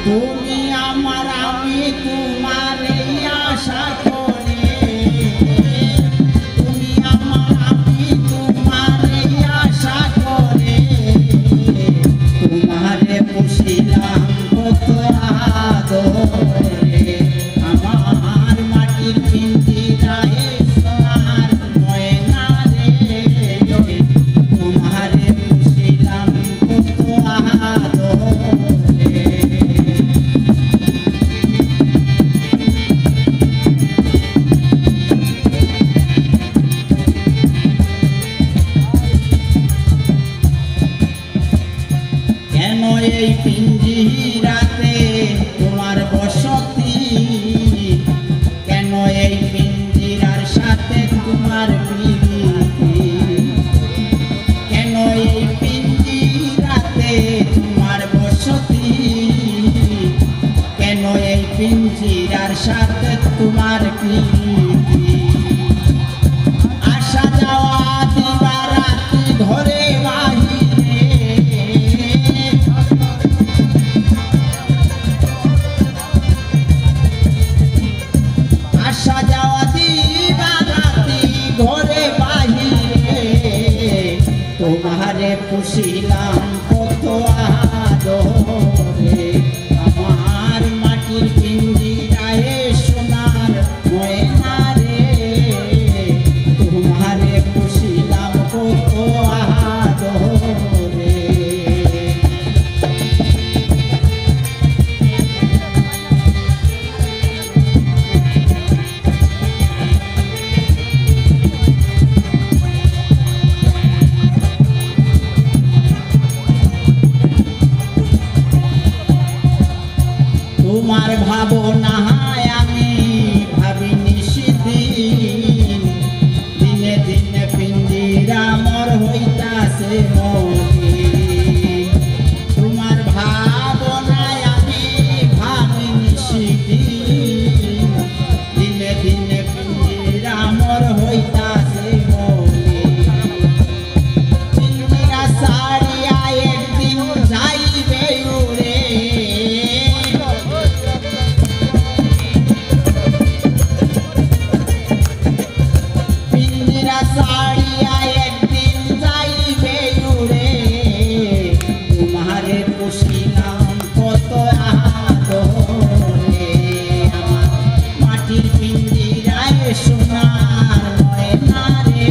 তুমি আমার আমি তোমার আশা করে, তুমি আমার আমি তোমার আশা করে, তোমারে পুষিলাম কত আদরে, আমার মাটির পিঞ্জিরায় সোনার ময়না রে, তোমারে পুষিলাম কত আদরে। কেন এই পিঞ্জিরাতে তোমার বসতি, কেন এই পিঞ্জিরার সাথে তোমার প্রীতি, কেন এই পিঞ্জিরাতে তোমার বসতি, কেন এই পিঞ্জিরার সাথে তোমার প্রীতি। আসা যাওয়া দিবারাতি ঘরে বাহিরে, আসা যাওয়া দিবারাতি ঘরে বাহিরে, তোমারে পুষিলাম কত আদরে, আমার মাটির পিঞ্জিরায় সোনার ময়না রে, তোমারে পুষিলাম কত আদরে। তোমার ভাবনায় আমি ভাবি নিশিদিন, দিনে দিনে পিঞ্জিরা মোর হইতাছে মলিন, তোমার ভাবনায় আমি ভাবি নিশিদিন, দিনে দিনে পিঞ্জিরা মোর হইতাছে মলিন, পিঞ্জিরা ছাড়িয়া একদিন যাইবে উড়ে, ছাড়িয়া একদিন যাইবে উড়ে, তোমারে পুষিলাম কত আদরে, আমার মাটির পিঞ্জিরায় সোনার ময়না রে,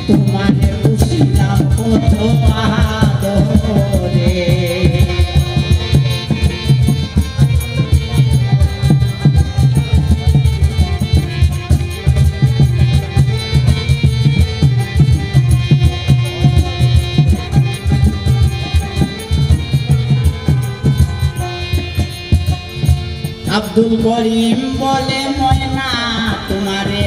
তোমারে পুষিলাম কত আদরে। আব্দুল করিম বলে ময়না তোমারে